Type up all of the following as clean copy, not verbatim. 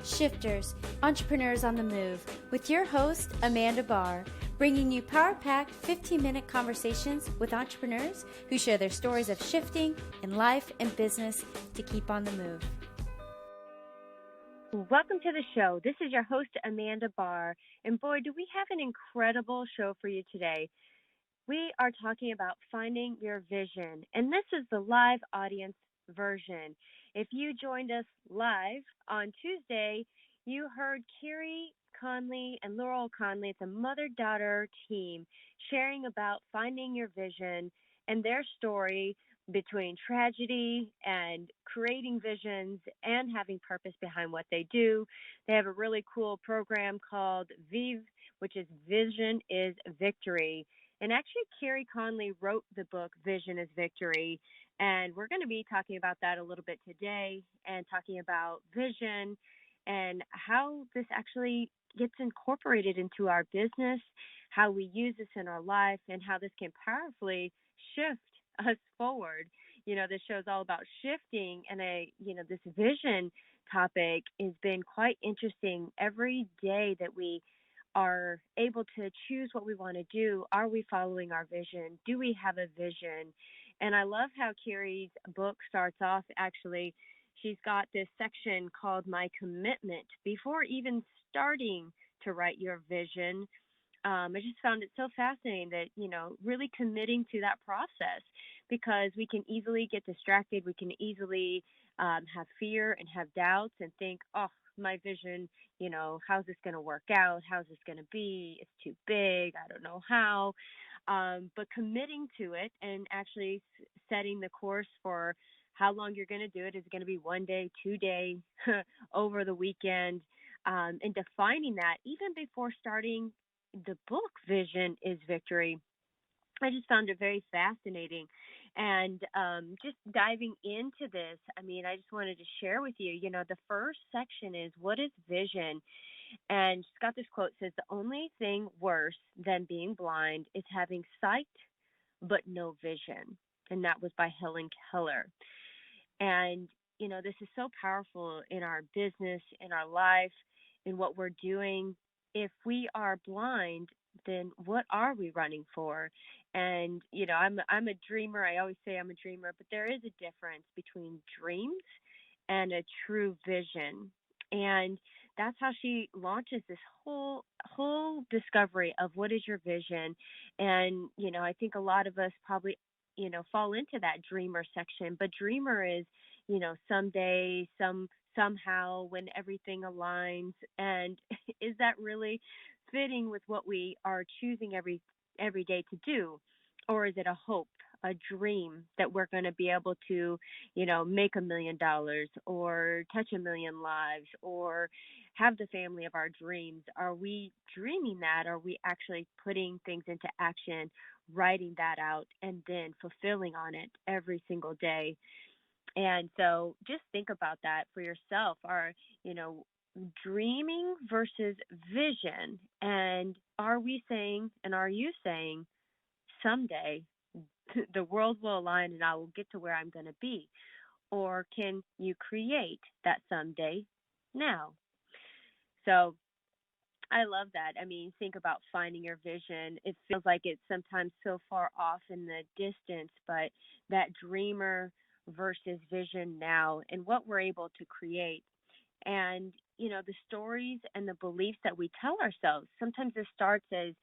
shifters, entrepreneurs on the move, with your host, Amanda Barr, bringing you power-packed 15-minute conversations with entrepreneurs who share their stories of shifting in life and business to keep on the move. Welcome to the show. This is your host, Amanda Barr, and boy, do we have an incredible show for you today. We are talking about finding your vision, and this is the live audience version. If you joined us live on Tuesday, you heard Carrie Conley and Laurel Conley. It's a mother-daughter team sharing about finding your vision and their story between tragedy and creating visions and having purpose behind what they do. They have a really cool program called VIV, which is Vision is Victory. And actually, Carrie Conley wrote the book Vision is Victory. And we're going to be talking about that a little bit today and talking about vision and how this actually gets incorporated into our business, how we use this in our life, and how this can powerfully shift us forward. You know, this show's all about shifting, and this vision topic has been quite interesting. Every day that we are able to choose what we want to do, are we following our vision? Do we have a vision? And I love how Carrie's book starts off. Actually, she's got this section called My Commitment. Before even starting to write your vision, I just found it so fascinating that, really committing to that process, because we can easily get distracted. We can easily have fear and have doubts and think, oh, my vision, how's this going to work out? How's this going to be? It's too big. I don't know how. But committing to it and actually setting the course for how long you're going to do it. Is it going to be 1 day, 2 day, over the weekend? And defining that even before starting the book, Vision is Victory. I just found it very fascinating. And just diving into this, I just wanted to share with you, the first section is, what is vision? And she's got this quote, says, the only thing worse than being blind is having sight but no vision. And that was by Helen Keller. And, this is so powerful in our business, in our life, in what we're doing. If we are blind, then what are we running for? And, I'm a dreamer. I always say I'm a dreamer, but there is a difference between dreams and a true vision. And that's how she launches this whole discovery of what is your vision. And, I think a lot of us probably, fall into that dreamer section, but dreamer is, someday, somehow, when everything aligns. And is that really fitting with what we are choosing every day to do? Or is it a hope, a dream that we're going to be able to, make $1 million or touch 1 million lives or have the family of our dreams? Are we dreaming that? Are we actually putting things into action, writing that out, and then fulfilling on it every single day? And so just think about that for yourself. Are, dreaming versus vision? And are we saying, and are you saying, someday the world will align and I will get to where I'm going to be? Or can you create that someday now? So I love that. Think about finding your vision. It feels like it's sometimes so far off in the distance, but that dreamer versus vision now and what we're able to create. And, the stories and the beliefs that we tell ourselves, sometimes this starts as,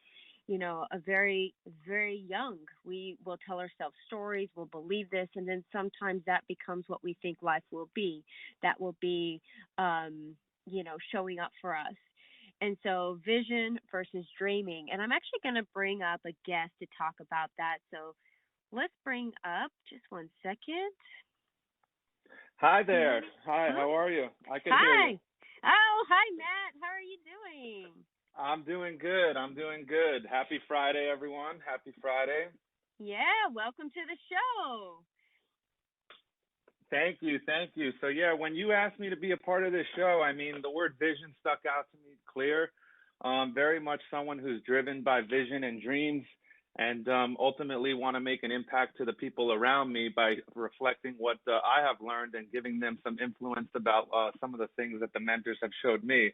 a very, very young. We will tell ourselves stories, we'll believe this, and then sometimes that becomes what we think life will be. That will be, showing up for us. And so vision versus dreaming. And I'm actually going to bring up a guest to talk about that. So let's bring up, just 1 second. Hi there. Hi, how are you? I can hear you. Oh, hi, Matt. How are you doing? I'm doing good. Happy Friday, everyone. Happy Friday. Yeah, welcome to the show. Thank you. So, when you asked me to be a part of this show, the word vision stuck out to me clear. Very much someone who's driven by vision and dreams. and ultimately want to make an impact to the people around me by reflecting what I have learned and giving them some influence about some of the things that the mentors have showed me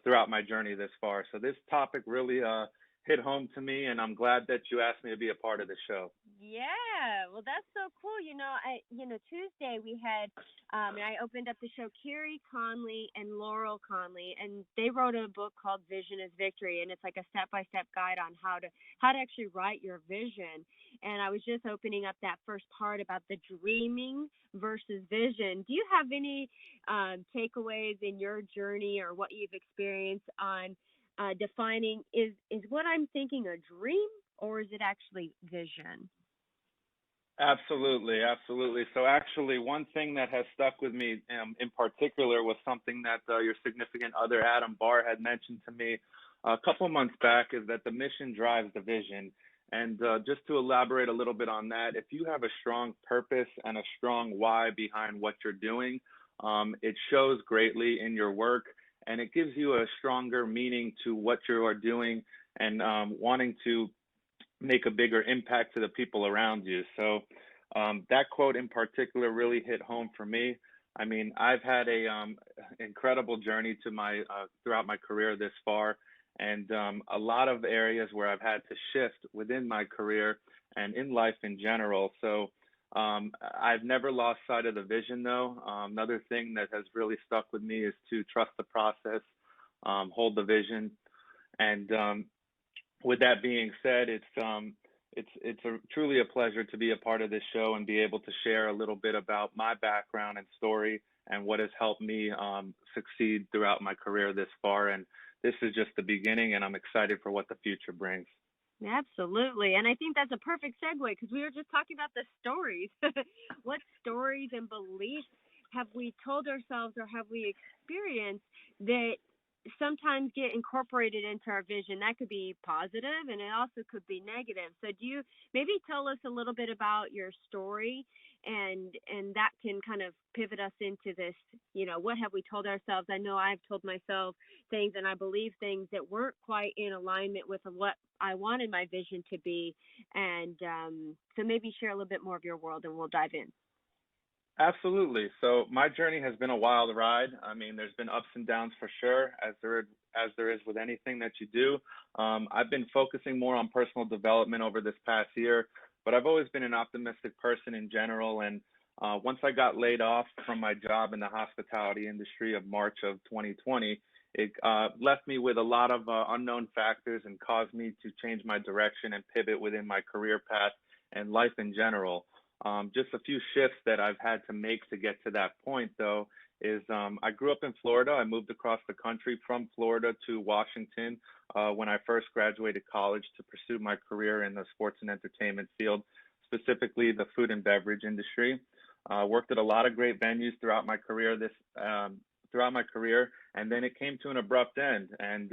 throughout my journey this far. So this topic really hit home to me, and I'm glad that you asked me to be a part of the show. Yeah, well, that's so cool. Tuesday we had, and I opened up the show, Carrie Conley and Laurel Conley, and they wrote a book called Vision is Victory, and it's like a step-by-step guide on how to actually write your vision. And I was just opening up that first part about the dreaming versus vision. Do you have any takeaways in your journey or what you've experienced on defining is what I'm thinking a dream or is it actually vision? Absolutely, absolutely. So actually, one thing that has stuck with me in particular was something that your significant other, Adam Barr, had mentioned to me a couple months back, is that the mission drives the vision. And just to elaborate a little bit on that, if you have a strong purpose and a strong why behind what you're doing, it shows greatly in your work, and it gives you a stronger meaning to what you are doing and wanting to make a bigger impact to the people around you. So that quote in particular really hit home for me. I mean, I've had a incredible journey to my throughout my career this far, and a lot of areas where I've had to shift within my career and in life in general. So I've never lost sight of the vision, though. Another thing that has really stuck with me is to trust the process, hold the vision, and with that being said, it's truly a pleasure to be a part of this show and be able to share a little bit about my background and story and what has helped me succeed throughout my career this far. And this is just the beginning, and I'm excited for what the future brings. Absolutely. And I think that's a perfect segue because we were just talking about the stories. What stories and beliefs have we told ourselves or have we experienced that sometimes get incorporated into our vision? That could be positive and it also could be negative. So do you maybe tell us a little bit about your story and that can kind of pivot us into this, what have we told ourselves? I know I've told myself things and I believe things that weren't quite in alignment with what I wanted my vision to be. And so maybe share a little bit more of your world and we'll dive in. Absolutely. So my journey has been a wild ride. I mean, there's been ups and downs for sure, as there is with anything that you do. I've been focusing more on personal development over this past year, but I've always been an optimistic person in general. And once I got laid off from my job in the hospitality industry of March of 2020, it left me with a lot of unknown factors and caused me to change my direction and pivot within my career path and life in general. Just a few shifts that I've had to make to get to that point, though, is I grew up in Florida. I moved across the country from Florida to Washington when I first graduated college to pursue my career in the sports and entertainment field, specifically the food and beverage industry. Worked at a lot of great venues throughout my career, and then it came to an abrupt end. And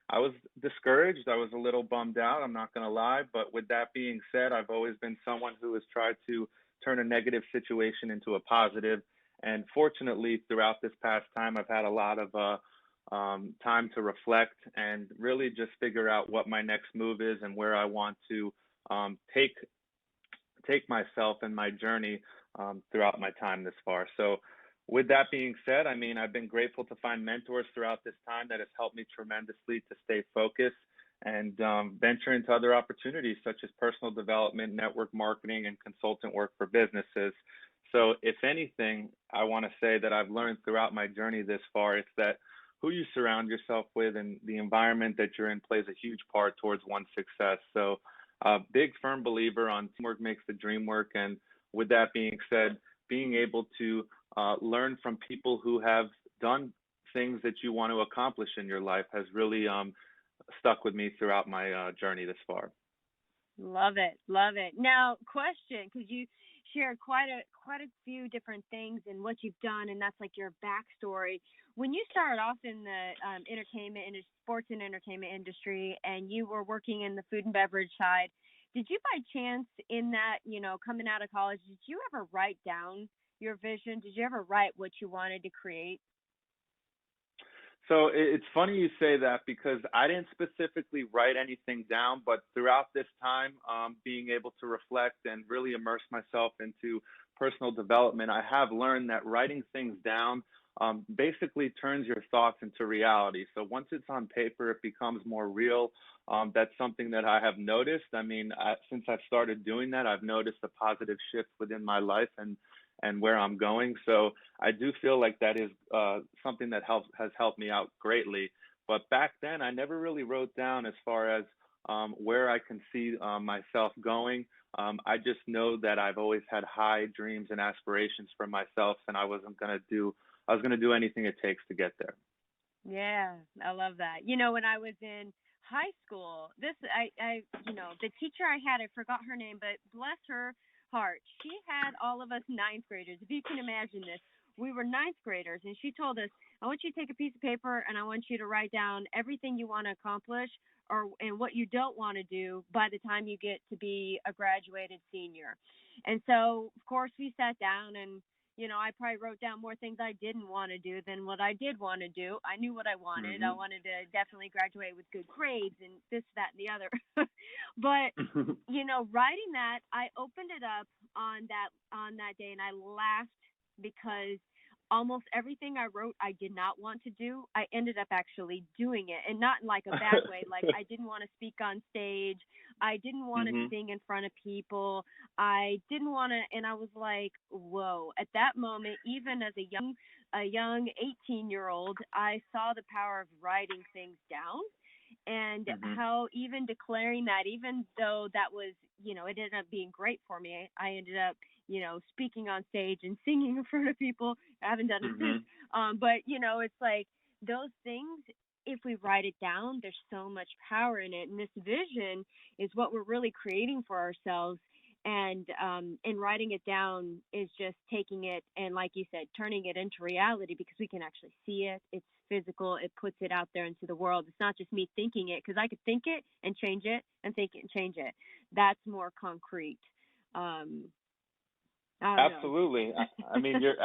I was discouraged. I was a little bummed out. I'm not going to lie. But with that being said, I've always been someone who has tried to turn a negative situation into a positive. And fortunately, throughout this past time, I've had a lot of time to reflect and really just figure out what my next move is and where I want to take myself and my journey throughout my time this far. So with that being said, I mean, I've been grateful to find mentors throughout this time that has helped me tremendously to stay focused and venture into other opportunities such as personal development, network marketing, and consultant work for businesses. So if anything, I want to say that I've learned throughout my journey this far, it's that who you surround yourself with and the environment that you're in plays a huge part towards one's success. So big firm believer on teamwork makes the dream work. And with that being said, being able to learn from people who have done things that you want to accomplish in your life has really stuck with me throughout my journey this far. Love it, love it. Now, question, because you shared quite a few different things and what you've done, and that's like your backstory. When you started off in the entertainment and sports and entertainment industry, and you were working in the food and beverage side, did you by chance in that, coming out of college, did you ever write down your vision? Did you ever write what you wanted to create? So it's funny you say that because I didn't specifically write anything down, but throughout this time, being able to reflect and really immerse myself into personal development, I have learned that writing things down basically turns your thoughts into reality. So once it's on paper, it becomes more real. That's something that I have noticed. I mean, since I've started doing that, I've noticed a positive shift within my life and where I'm going. So I do feel like that is something that has helped me out greatly. But back then, I never really wrote down as far as where I can see myself going. I just know that I've always had high dreams and aspirations for myself, and I was gonna do anything it takes to get there. Yeah, I love that. When I was in high school, the teacher I had, I forgot her name, but bless her heart, she had all of us ninth graders. If you can imagine this, we were ninth graders, and she told us, I want you to take a piece of paper and I want you to write down everything you want to accomplish and what you don't want to do by the time you get to be a graduated senior. And so, of course, we sat down and I probably wrote down more things I didn't want to do than what I did want to do. I knew what I wanted. I Mhm. wanted to definitely graduate with good grades and this, that, and the other. But writing that, I opened it up on that day, and I laughed because almost everything I wrote I did not want to do. I ended up actually doing it, and not in like a bad way. Like I didn't want to speak on stage. I didn't want to Mhm. sing in front of people. I didn't want to, and I was like, whoa. At that moment, even as a young 18-year-old, I saw the power of writing things down, and Mhm. how even declaring that, even though that was, it ended up being great for me. I ended up, speaking on stage and singing in front of people. I haven't done it since. Mhm. But it's like those things. If we write it down, there's so much power in it, and this vision is what we're really creating for ourselves. And writing it down is just taking it and, like you said, turning it into reality, because we can actually see it. It's physical. It puts it out there into the world. It's not just me thinking it, because I could think it and change it and think it and change it. That's more concrete. Um, I don't know. Absolutely. I mean, you're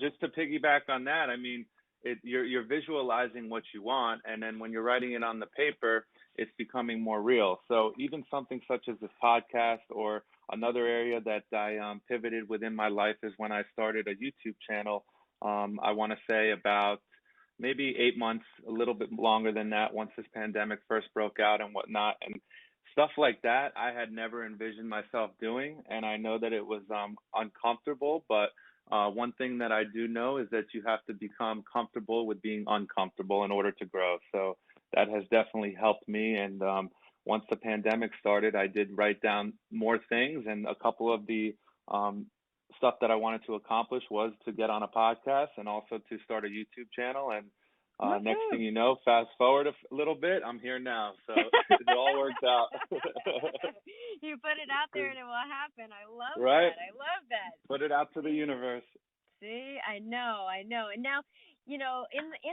just to piggyback on that. I mean, you're visualizing what you want, and then when you're writing it on the paper, it's becoming more real. So even something such as this podcast, or another area that I pivoted within my life, is when I started a YouTube channel. I want to say about maybe 8 months, a little bit longer than that, once this pandemic first broke out and whatnot. And stuff like that I had never envisioned myself doing, and I know that it was uncomfortable, but one thing that I do know is that you have to become comfortable with being uncomfortable in order to grow. So that has definitely helped me. And once the pandemic started, I did write down more things, and a couple of the um, stuff that I wanted to accomplish was to get on a podcast and also to start a YouTube channel. And next thing Woohoo! you know, fast forward a little bit, I'm here now. So it all worked out. You put it out there and it will happen. I love Right? that. I love that. Put it out to the See, universe. See, I know. And now, in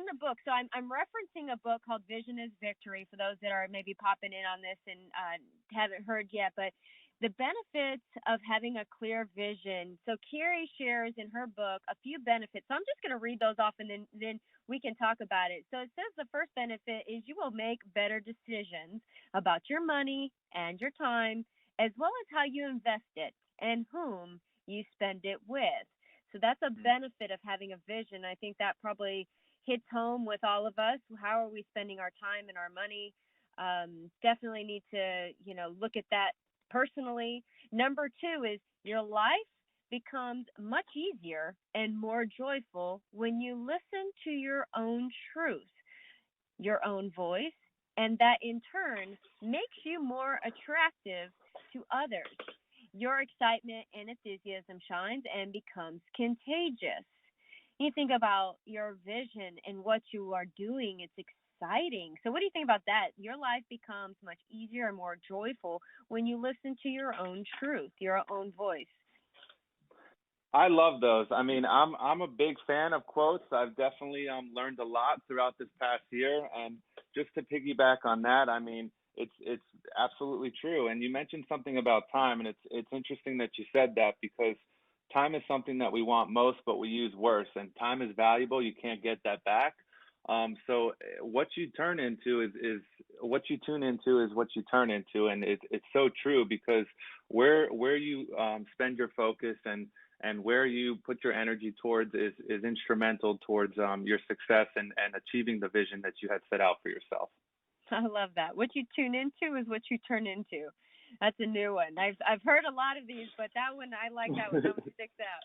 the book, so I'm referencing a book called Vision is Victory for those that are maybe popping in on this and haven't heard yet. But the benefits of having a clear vision. So Carrie shares in her book a few benefits. So I'm just going to read those off, and then we can talk about it. So it says the first benefit is you will make better decisions about your money and your time, as well as how you invest it and whom you spend it with. So that's a Mm-hmm. benefit of having a vision. I think that probably hits home with all of us. How are we spending our time and our money? Definitely need to, look at that personally. Number two is your life becomes much easier and more joyful when you listen to your own truth, your own voice, and that in turn makes you more attractive to others. Your excitement and enthusiasm shines and becomes contagious. You think about your vision and what you are doing, it's exciting. So, what do you think about that? Your life becomes much easier and more joyful when you listen to your own truth, your own voice. I love those. I mean, I'm a big fan of quotes. I've definitely learned a lot throughout this past year, and just to piggyback on that, I mean, it's absolutely true. And you mentioned something about time, and it's interesting that you said that, because time is something that we want most, but we use worse. And time is valuable. You can't get that back. So what you turn into is what you tune into is what you turn into, and it's so true because where you spend your focus and where you put your energy towards is instrumental towards your success and achieving the vision that you had set out for yourself. I love that. What you tune into is what you turn into. That's a new one. I've heard a lot of these, but that one I like that one. That one sticks out.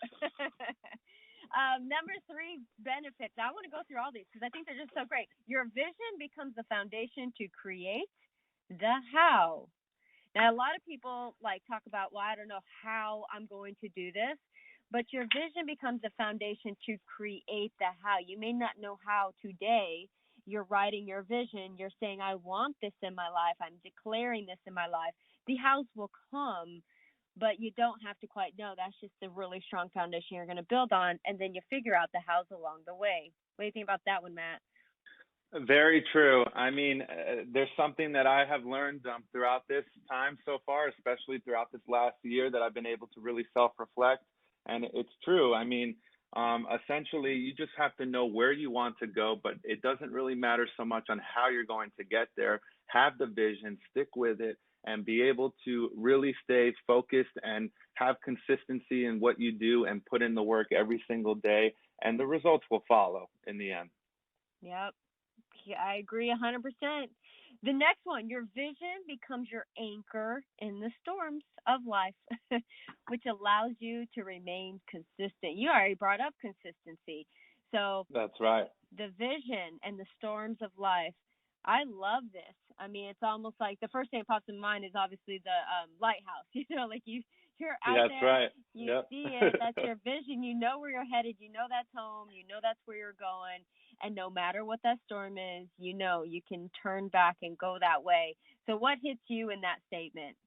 Number three, benefits. I want to go through all these because I think they're just so great. Your vision becomes the foundation to create the how. Now, a lot of people like talk about, well, I don't know how I'm going to do this, but your vision becomes the foundation to create the how. You may not know how today. You're writing your vision. You're saying, I want this in my life. I'm declaring this in my life. The hows will come, but you don't have to quite know. That's just the really strong foundation you're going to build on, and then you figure out the hows along the way. What do you think about that one, Matt? Very true. I mean, there's something that I have learned throughout this time so far, especially throughout this last year, that I've been able to really self-reflect. And it's true. I mean, essentially, you just have to know where you want to go, but it doesn't really matter so much on how you're going to get there. Have the vision, stick with it, and be able to really stay focused and have consistency in what you do and put in the work every single day, and the results will follow in the end. Yep. Yeah, I agree 100%. The next one, your vision becomes your anchor in the storms of life, which allows you to remain consistent. You already brought up consistency. So That's right. the vision and the storms of life. I love this. I mean, it's almost like the first thing that pops in mind is obviously the lighthouse. Like you're out That's there, right. you Yep. see it. That's your vision. You know where you're headed. You know that's home. You know that's where you're going. And no matter what that storm is, you know you can turn back and go that way. So what hits you in that statement?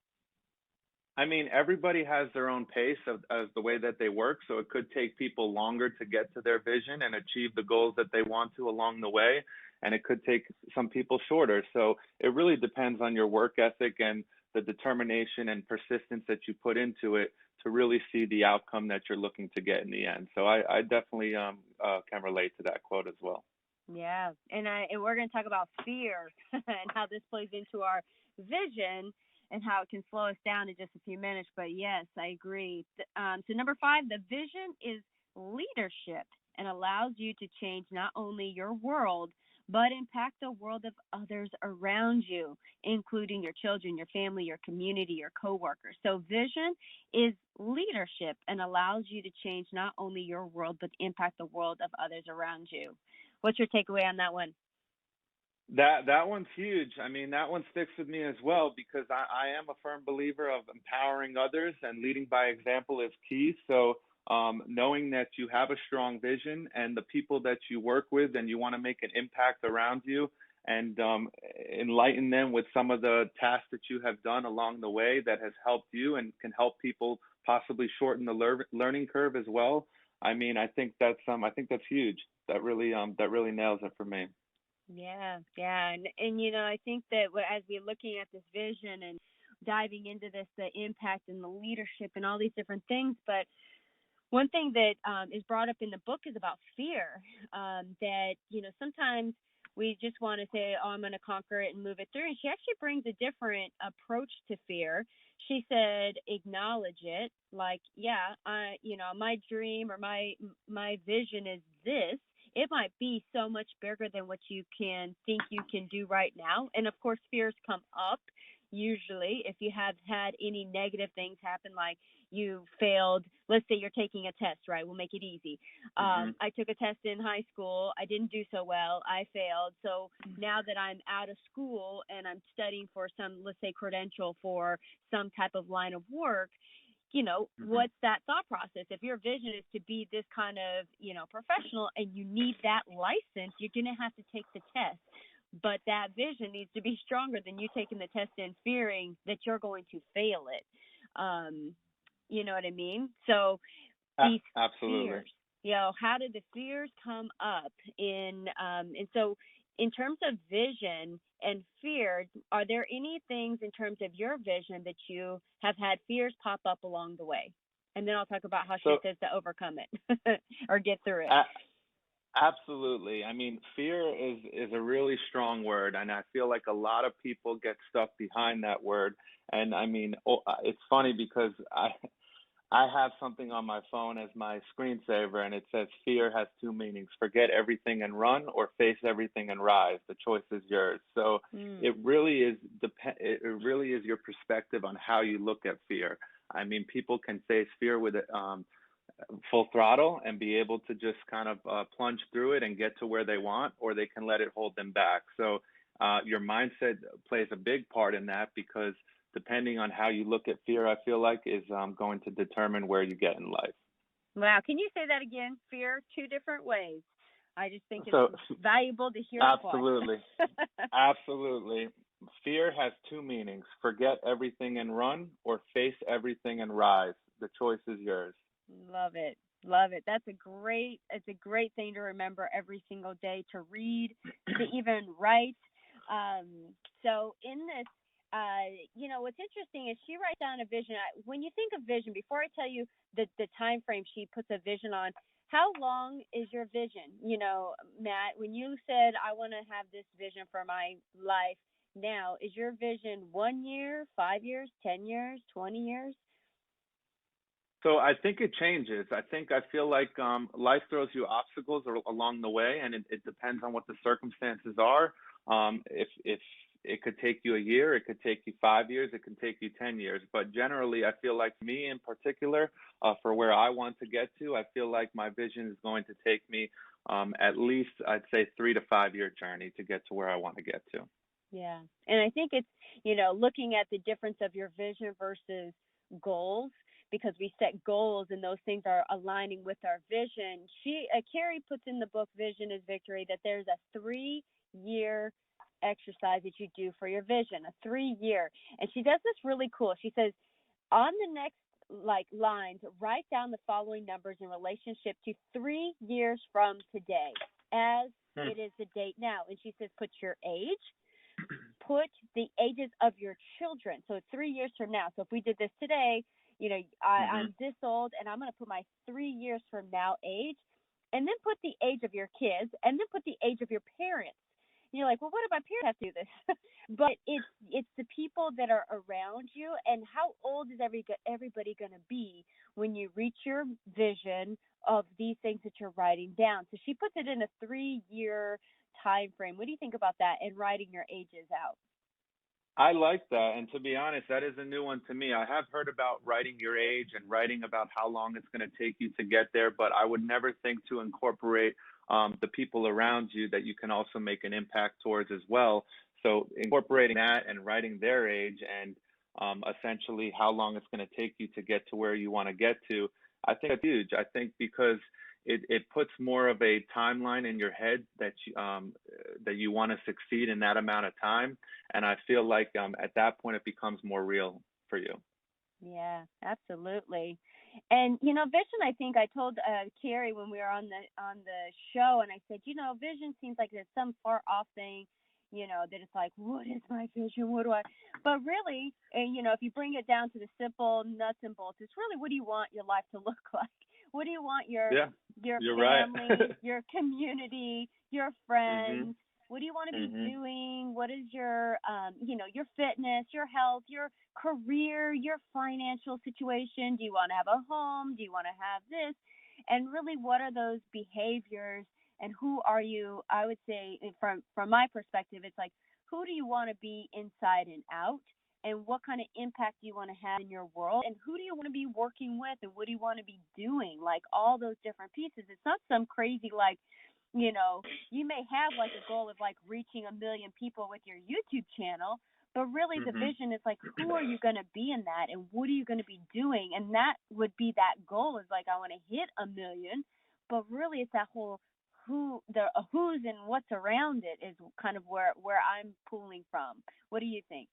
I mean, everybody has their own pace of the way that they work, so it could take people longer to get to their vision and achieve the goals that they want to along the way, and it could take some people shorter. So it really depends on your work ethic and the determination and persistence that you put into it to really see the outcome that you're looking to get in the end. So I definitely can relate to that quote as well. Yeah, and we're going to talk about fear and how this plays into our vision and how it can slow us down in just a few minutes. But yes, I agree. So number five, the vision is leadership and allows you to change not only your world but impact the world of others around you, including your children, your family, your community, your coworkers. So vision is leadership and allows you to change not only your world but impact the world of others around you. What's your takeaway on that one? That one's huge. I mean, that one sticks with me as well because I am a firm believer of empowering others and leading by example is key. So knowing that you have a strong vision and the people that you work with and you want to make an impact around you and enlighten them with some of the tasks that you have done along the way that has helped you and can help people possibly shorten the learning curve as well. I think that's huge. That really nails it for me. Yeah, yeah, and I think that as we're looking at this vision and diving into this, the impact and the leadership and all these different things, but one thing that is brought up in the book is about fear. That sometimes we just want to say, "Oh, I'm going to conquer it and move it through." And she actually brings a different approach to fear. She said, "Acknowledge it. Like, yeah, my dream or my vision is this. It might be so much bigger than what you can think you can do right now." And of course, fears come up usually if you have had any negative things happen, like you failed. Let's say you're taking a test, right? We'll make it easy. Hmm. I took a test in high school. I didn't do so well. I failed. So now that I'm out of school and I'm studying for some, let's say, credential for some type of line of work, Hmm. what's that thought process? If your vision is to be this kind of, professional and you need that license, you're going to have to take the test. But that vision needs to be stronger than you taking the test and fearing that you're going to fail it. You know what I mean? So these Absolutely. fears, how did the fears come up and so in terms of vision and fear, are there any things in terms of your vision that you have had fears pop up along the way? And then I'll talk about how she So says to overcome it or get through it. a- Absolutely. I mean, fear is a really strong word, and I feel like a lot of people get stuck behind that word. And I mean, it's funny because I have something on my phone as my screensaver, and it says fear has two meanings: forget everything and run, or face everything and rise. The choice is yours. So Mm. it really is it really is your perspective on how you look at fear. I mean, people can face fear with full throttle and be able to just kind of plunge through it and get to where they want, or they can let it hold them back. So your mindset plays a big part in that, because depending on how you look at fear, I feel like is going to determine where you get in life. Wow. Can you say that again? Fear, two different ways. I just think it's So valuable to hear it twice. absolutely, absolutely. Fear has two meanings: forget everything and run, or face everything and rise. The choice is yours. Love it. Love it. It's a great thing to remember every single day, to read, to even write. Um, so in this, what's interesting is she writes down a vision. When you think of vision, before I tell you the time frame she puts a vision on, how long is your vision? Matt, when you said, I want to have this vision for my life now, is your vision 1 year, 5 years, 10 years, 20 years? So I think it changes. I feel like life throws you obstacles along the way, and it depends on what the circumstances are. If it could take you a year, it could take you 5 years, it could take you 10 years. But generally, I feel like me in particular, for where I want to get to, I feel like my vision is going to take me at least, I'd say, 3 to 5 year journey to get to where I want to get to. Yeah. And I think it's, looking at the difference of your vision versus goals, because we set goals and those things are aligning with our vision. Carrie puts in the book Vision is Victory that there's a 3 year exercise that you do for your vision, a 3 year. And she does this really cool. She says, on the next lines, write down the following numbers in relationship to 3 years from today, as Hmm. it is the date now. And she says, put your age, put the ages of your children. So 3 years from now. So if we did this today, Mhm. I'm this old and I'm going to put my 3 years from now age, and then put the age of your kids, and then put the age of your parents. And you're like, well, what do my parents have to do this? But it's the people that are around you, and how old is everybody going to be when you reach your vision of these things that you're writing down. So she puts it in a 3 year time frame. What do you think about that, and writing your ages out? I like that. And to be honest, that is a new one to me. I have heard about writing your age and writing about how long it's going to take you to get there, but I would never think to incorporate the people around you that you can also make an impact towards as well. So incorporating that and writing their age and essentially how long it's going to take you to get to where you want to get to, I think that's huge. I think because it puts more of a timeline in your head that you want to succeed in that amount of time, and I feel like at that point it becomes more real for you. Yeah, absolutely. And vision. I think I told Carrie when we were on the show, and I said, vision seems like there's some far off thing, that it's like, what is my vision? What do I? But really, if you bring it down to the simple nuts and bolts, it's really, what do you want your life to look like? What do you want Yeah, your you're right. family, your community, your Mhm. friends? What do you want to be Mhm. doing? What is your fitness, your health, your career, your financial situation? Do you want to have a home? Do you want to have this? And really, what are those behaviors, and who are you? I would say, from my perspective, it's like, who do you want to be inside and out? And what kind of impact do you want to have in your world? And who do you want to be working with? And what do you want to be doing? Like, all those different pieces. It's not some crazy, like, you may have like a goal of like reaching 1 million people with your YouTube channel, but really the Mhm. vision is like, who are you going to be in that, and what are you going to be doing? And that would be that goal, is like, I want to hit 1 million, but really it's that whole who's and what's around it is kind of where I'm pulling from. What do you think?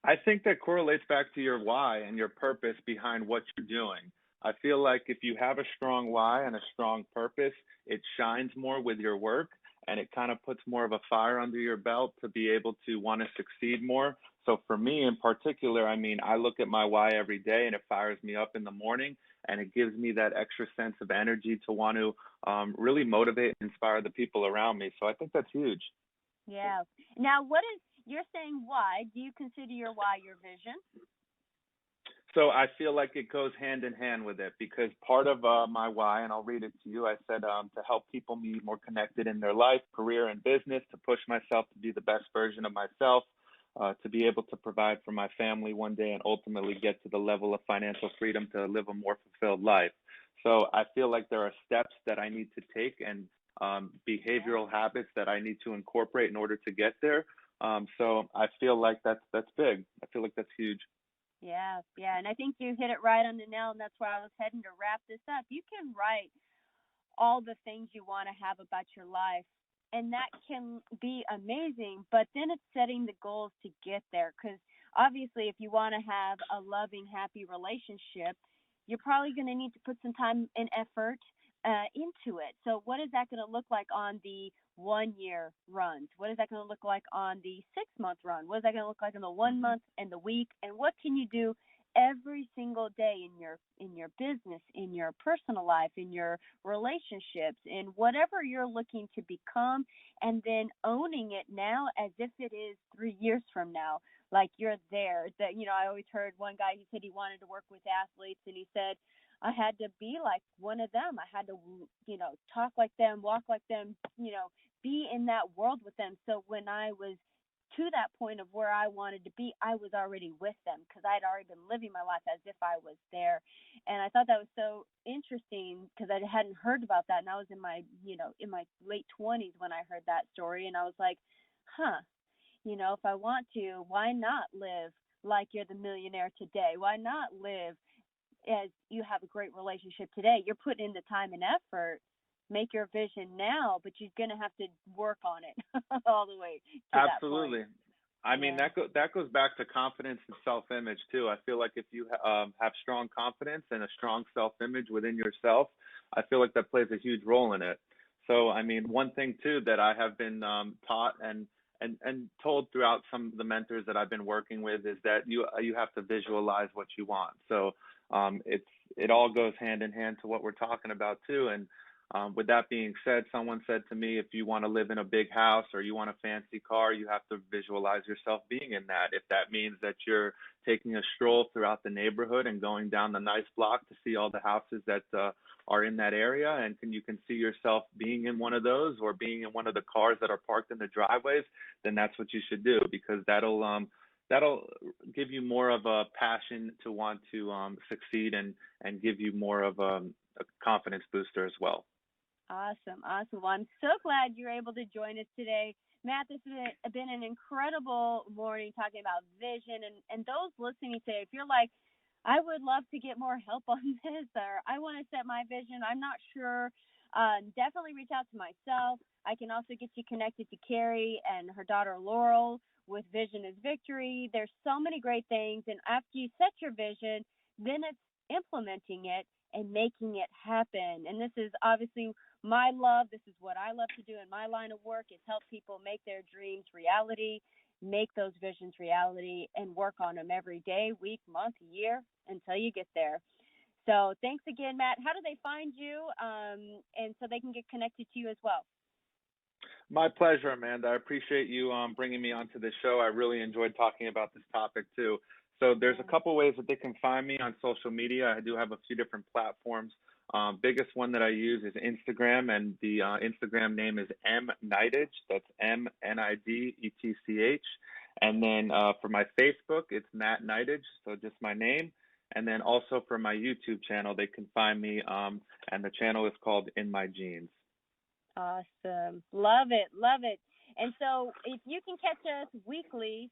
I think that correlates back to your why and your purpose behind what you're doing. I feel like if you have a strong why and a strong purpose, it shines more with your work. and it kind of puts more of a fire under your belt to be able to want to succeed more. So for me in particular, I mean, I look at my why every day and it fires me up in the morning and it gives me that extra sense of energy to want to really motivate and inspire the people around me. So I think that's huge. Yeah. Now, what is you're saying why? Do you consider your why your vision? So I feel like it goes hand in hand with it because part of my why, and I'll read it to you. I said to help people be more connected in their life, career, and business, to push myself to be the best version of myself, to be able to provide for my family one day, and ultimately get to the level of financial freedom to live a more fulfilled life. So I feel like there are steps that I need to take and Yeah. behavioral habits that I need to incorporate in order to get there. So I feel like that's big. I feel like that's huge. Yeah, yeah, and I think you hit it right on the nail, and that's where I was heading to wrap this up. You can write all the things you want to have about your life, and that can be amazing, but then it's setting the goals to get there. Because obviously, if you want to have a loving, happy relationship, you're probably going to need to put some time and effort into it. So what is that going to look like on the 1 year runs? What is that going to look like on the 6 month run? What is that going to look like in the 1 month and the week? And what can you do every single day in your business, in your personal life, in your relationships, in whatever you're looking to become, and then owning it now as if it is 3 years from now, like you're there. That I always heard one guy, he said he wanted to work with athletes, and he said, I had to be like one of them. I had to, talk like them, walk like them, be in that world with them. So when I was to that point of where I wanted to be, I was already with them because I'd already been living my life as if I was there. And I thought that was so interesting because I hadn't heard about that. And I was in my late 20s when I heard that story. And I was like, huh, if I want to, why not live like you're the millionaire today? Why not live as you have a great relationship today? You're putting in the time and effort. Make your vision now, but you're going to have to work on it all the way to that point. Absolutely. I mean, Yeah. that goes back to confidence and self-image too. I feel like if you have strong confidence and a strong self-image within yourself, I feel like that plays a huge role in it. So, I mean, one thing too that I have been taught and told throughout some of the mentors that I've been working with is that you have to visualize what you want. So, it all goes hand in hand to what we're talking about too. And with that being said, someone said to me, if you want to live in a big house or you want a fancy car, you have to visualize yourself being in that. If that means that you're taking a stroll throughout the neighborhood and going down the nice block to see all the houses that are in that area, and you can see yourself being in one of those or being in one of the cars that are parked in the driveways, then that's what you should do because that'll give you more of a passion to want to succeed and give you more of a confidence booster as well. Awesome. Awesome. Well, I'm so glad you're able to join us today. Matt, this has been an incredible morning talking about vision. And those listening today, if you're like, I would love to get more help on this, or I want to set my vision, I'm not sure, definitely reach out to myself. I can also get you connected to Carrie and her daughter Laurel with Vision is Victory. There's so many great things. And after you set your vision, then it's implementing it and making it happen. And this is obviously my love. This is what I love to do in my line of work is help people make their dreams reality, make those visions reality, and work on them every day, week, month, year until you get there. So thanks again, Matt. How do they find you, and so they can get connected to you as well? My pleasure, Amanda. I appreciate you bringing me onto this show. I really enjoyed talking about this topic too. So there's a Yeah. couple ways that they can find me on social media. I do have a few different platforms. Biggest one that I use is Instagram, and the Instagram name is M Nidage. That's MNIDETCH. And then for my Facebook, it's Matt Nidage, so just my name. And then also for my YouTube channel, they can find me, and the channel is called In My Jeans. Awesome. Love it. Love it. And so if you can catch us weekly,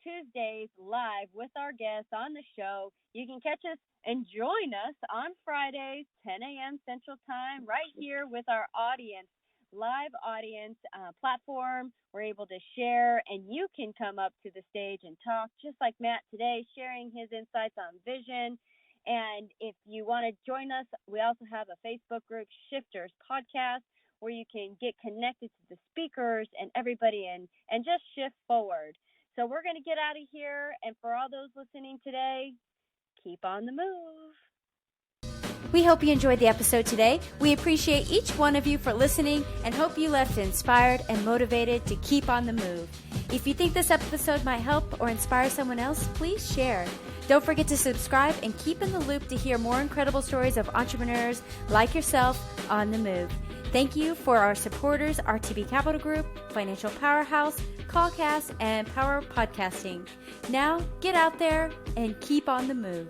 Tuesdays live with our guests on the show, you can catch us and join us on Fridays, 10 a.m. Central Time, right here with our audience, live audience platform. We're able to share, and you can come up to the stage and talk, just like Matt today, sharing his insights on vision. And if you want to join us, we also have a Facebook group, Shifters Podcast, where you can get connected to the speakers and everybody and just shift forward. So we're going to get out of here. And for all those listening today, keep on the move. We hope you enjoyed the episode today. We appreciate each one of you for listening and hope you left inspired and motivated to keep on the move. If you think this episode might help or inspire someone else, please share. Don't forget to subscribe and keep in the loop to hear more incredible stories of entrepreneurs like yourself on the move. Thank you for our supporters, RTB Capital Group, Financial Powerhouse, Callcast, and Power Podcasting. Now, get out there and keep on the move.